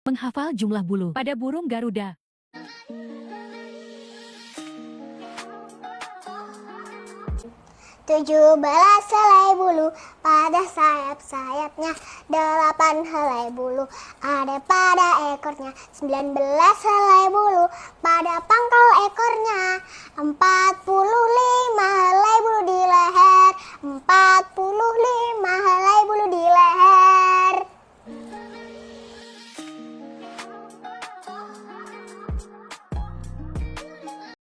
Menghafal jumlah bulu pada burung Garuda. 17 helai bulu pada sayap-sayapnya, 8 helai bulu ada pada ekornya, 19 helai bulu pada pangkal ekornya, 40